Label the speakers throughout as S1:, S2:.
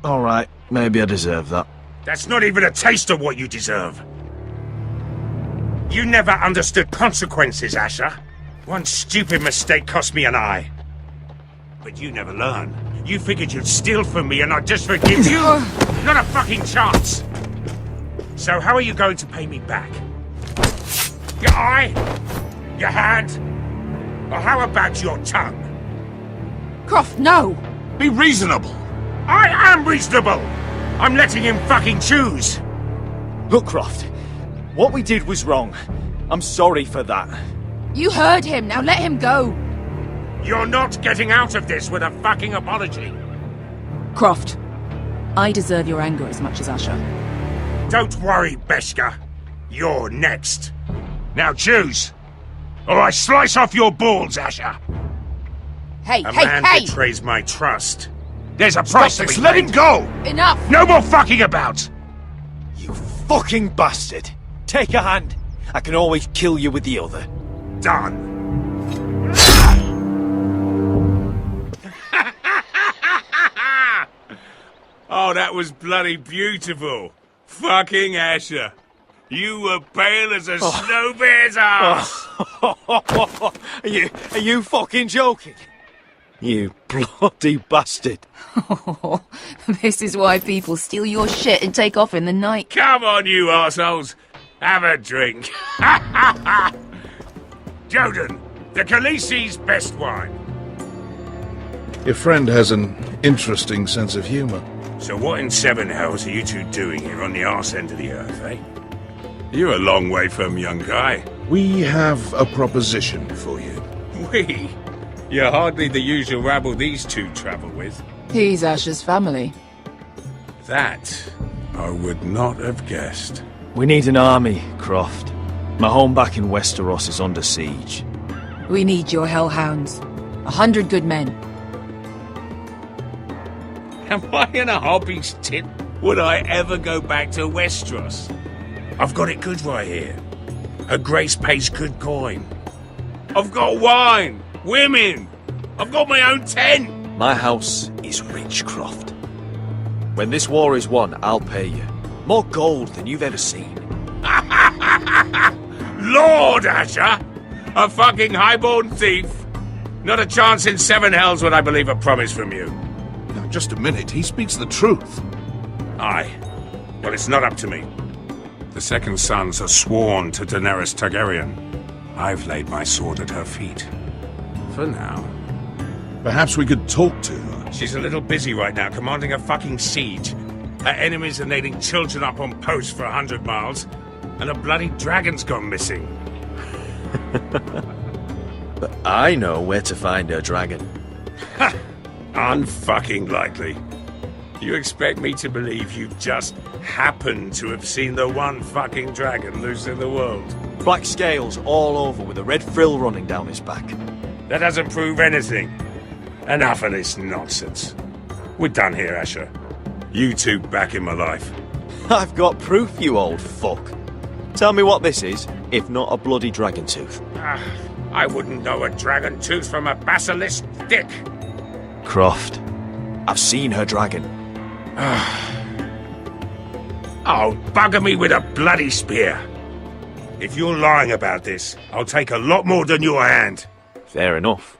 S1: Alright, maybe I deserve that.
S2: That's not even a taste of what you deserve. You never understood consequences, Asher. One stupid mistake cost me an eye. But you never learn. You figured you'd steal from me and I'd just forgive you? Not a fucking chance! So how are you going to pay me back? Your eye? Your hand? Or how about your tongue?
S3: Croft, no!
S2: Be reasonable! I am reasonable! I'm letting him fucking choose!
S1: Look, Croft, what we did was wrong. I'm sorry for that.
S3: You heard him, now let him go!
S2: You're not getting out of this with a fucking apology!
S3: Croft, I deserve your anger as much as Asher.
S2: Don't worry, Beshka. You're next. Now choose! Or I slice off your balls, Asher!
S3: Hey,
S2: A
S3: hey,
S2: man
S3: hey!
S2: betrays my trust. There's a price to be
S4: Let him
S2: paid.
S4: go!
S3: Enough!
S2: No more fucking about!
S1: You fucking bastard! Take a hand. I can always kill you with the other.
S2: Done. Oh, that was bloody beautiful. Fucking Asher. You were pale as a snow bear's ass.
S1: Are you fucking joking? You bloody bastard.
S3: This is why people steal your shit and take off in the night.
S2: Come on, you arseholes. Have a drink. Joden, the Khaleesi's best wine.
S4: Your friend has an interesting sense of humor.
S2: So what in seven hells are you two doing here on the arse end of the earth, eh? You're a long way from, young guy.
S4: We have a proposition for you.
S2: We? You're hardly the usual rabble these two travel with.
S3: He's Asher's family.
S2: That I would not have guessed.
S1: We need an army, Croft. My home back in Westeros is under siege.
S3: We need your hellhounds. 100 good men.
S2: Am I in a hobby's tit? Would I ever go back to Westeros? I've got it good right here. Her Grace pays good coin. I've got wine, women. I've got my own tent.
S1: My house is rich, Croft. When this war is won, I'll pay you. More gold than you've ever seen.
S2: Lord Asher! A fucking highborn thief. Not a chance in seven hells would I believe a promise from you.
S4: Now, just a minute. He speaks the truth.
S2: Aye. Well, it's not up to me. The second sons are sworn to Daenerys Targaryen. I've laid my sword at her feet. For now.
S4: Perhaps we could talk to her.
S2: She's a little busy right now, commanding a fucking siege. Her enemies are nailing children up on posts for 100 miles, and a bloody dragon's gone missing.
S1: But I know where to find her dragon.
S2: Ha! Unfucking likely. You expect me to believe you just happen to have seen the one fucking dragon loose in the world?
S1: Black scales all over with a red frill running down his back.
S2: That doesn't prove anything. Enough of this nonsense. We're done here, Asher. You two back in my life.
S1: I've got proof, you old fuck. Tell me what this is, if not a bloody dragon tooth.
S2: I wouldn't know a dragon tooth from a basilisk dick.
S1: Croft, I've seen her dragon.
S2: Oh, bugger me with a bloody spear. If you're lying about this, I'll take a lot more than your hand.
S1: Fair enough.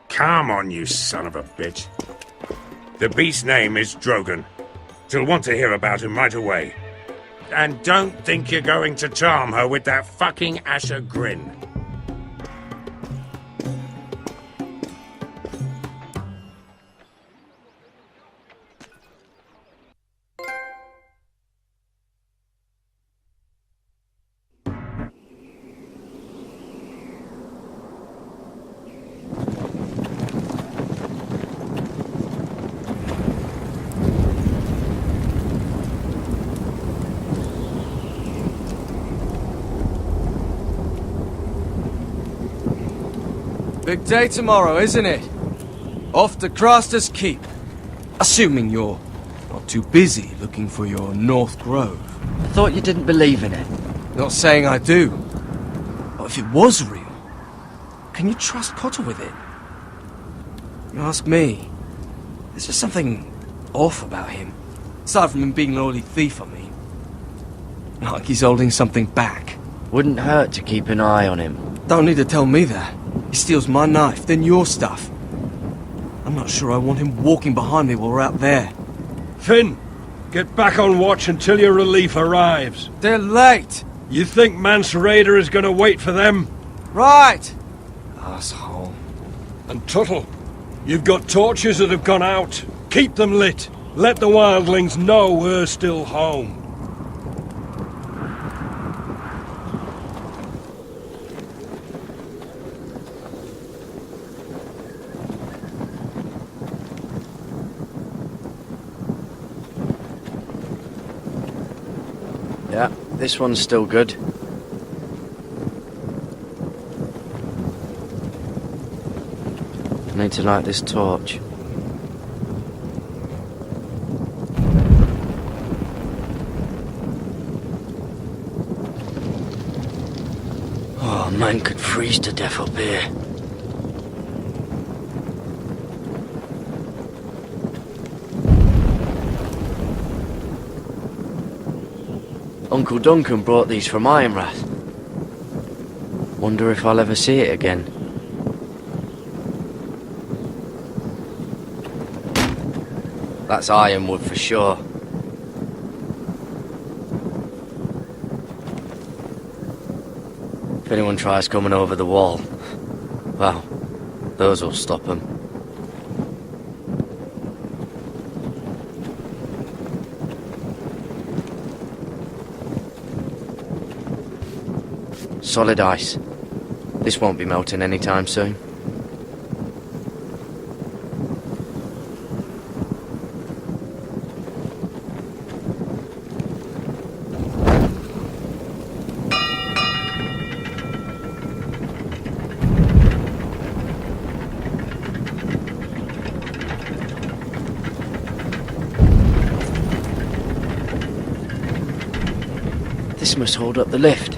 S2: Come on, you son of a bitch. The beast's name is Drogon. She'll want to hear about him right away. And don't think you're going to charm her with that fucking Asher grin.
S5: Big day tomorrow, isn't it? Off to Craster's Keep. Assuming you're not too busy looking for your North Grove.
S6: I thought you didn't believe in it.
S5: Not saying I do. But if it was real, can you trust Cotter with it? You ask me. There's just something off about him. Aside from him being an oily thief, I mean. Like he's holding something back.
S6: Wouldn't hurt to keep an eye on him.
S5: Don't need to tell me that. He steals my knife, then your stuff. I'm not sure I want him walking behind me while we're out there.
S7: Finn, get back on watch until your relief arrives.
S5: They're late!
S7: You think Mance Raider is gonna wait for them?
S5: Right! Asshole.
S7: And Tuttle, you've got torches that have gone out. Keep them lit. Let the wildlings know we're still home.
S6: Yeah, this one's still good. I need to light this torch. Oh, man could freeze to death up here. Uncle Duncan brought these from Ironrath. Wonder if I'll ever see it again. That's ironwood for sure. If anyone tries coming over the wall, well, those will stop them. Solid ice. This won't be melting anytime soon. This must hold up the lift.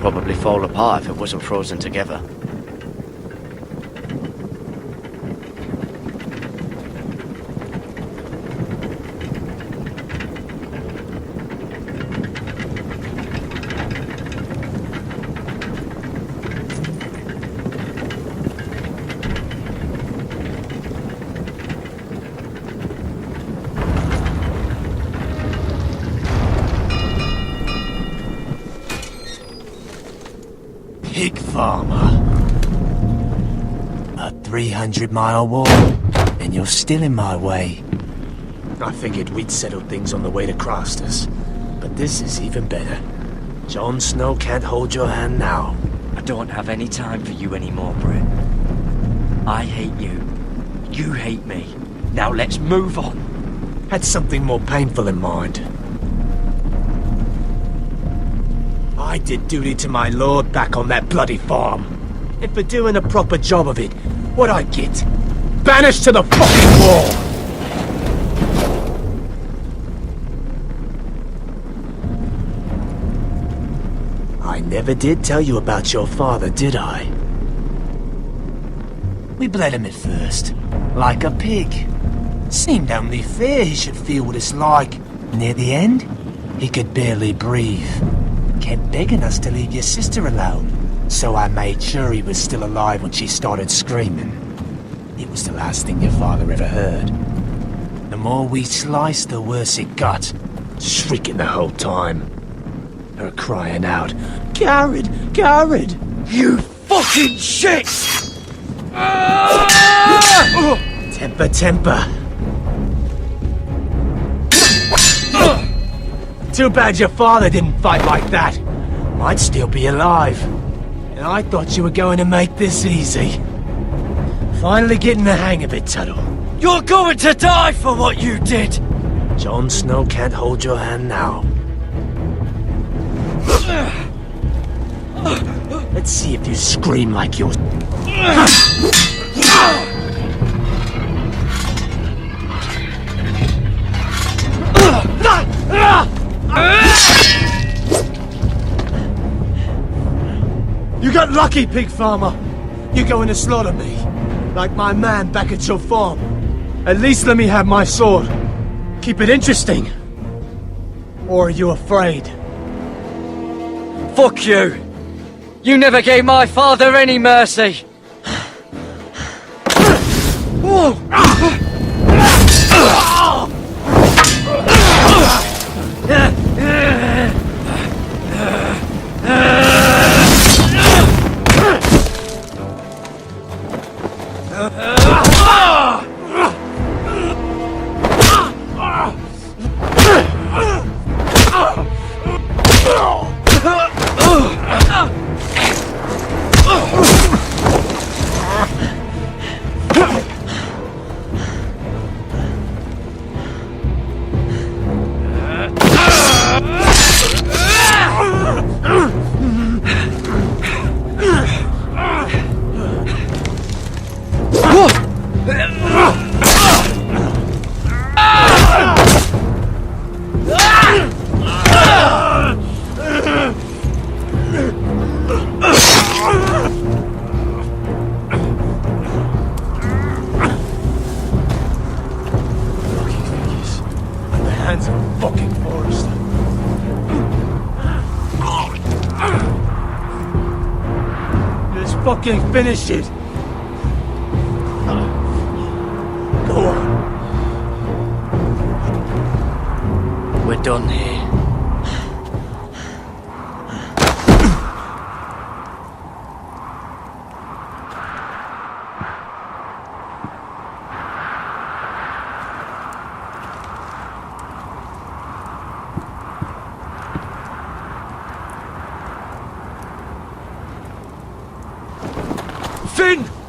S6: Probably fall apart if it wasn't frozen together.
S8: Pig farmer. A 300-mile walk, and you're still in my way. I figured we'd settled things on the way to Crasters, but this is even better. Jon Snow can't hold your hand now.
S6: I don't have any time for you anymore, Brett. I hate you. You hate me. Now let's move on.
S8: Had something more painful in mind. I did duty to my lord back on that bloody farm. And for doing a proper job of it, what'd I get? Banished to the fucking wall! I never did tell you about your father, did I? We bled him at first, like a pig. Seemed only fair he should feel what it's like. Near the end, he could barely breathe. Kept begging us to leave your sister alone, so I made sure he was still alive when she started screaming. It was the last thing your father ever heard. The more we sliced, the worse it got. Shrieking the whole time. Her crying out, "Garrett! Garrett!"
S6: You fucking shit!
S8: Temper, temper. Too bad your father didn't fight like that. Might still be alive. And I thought you were going to make this easy. Finally getting the hang of it, Tuttle.
S6: You're going to die for what you did!
S8: Jon Snow can't hold your hand now. Let's see if you scream like yours. You got lucky, pig farmer. You're going to slaughter me, like my man back at your farm.
S5: At least let me have my sword. Keep it interesting. Or are you afraid?
S6: Fuck you! You never gave my father any mercy!
S5: Fucking finish it! Go on.
S6: We're done here.
S5: Finn!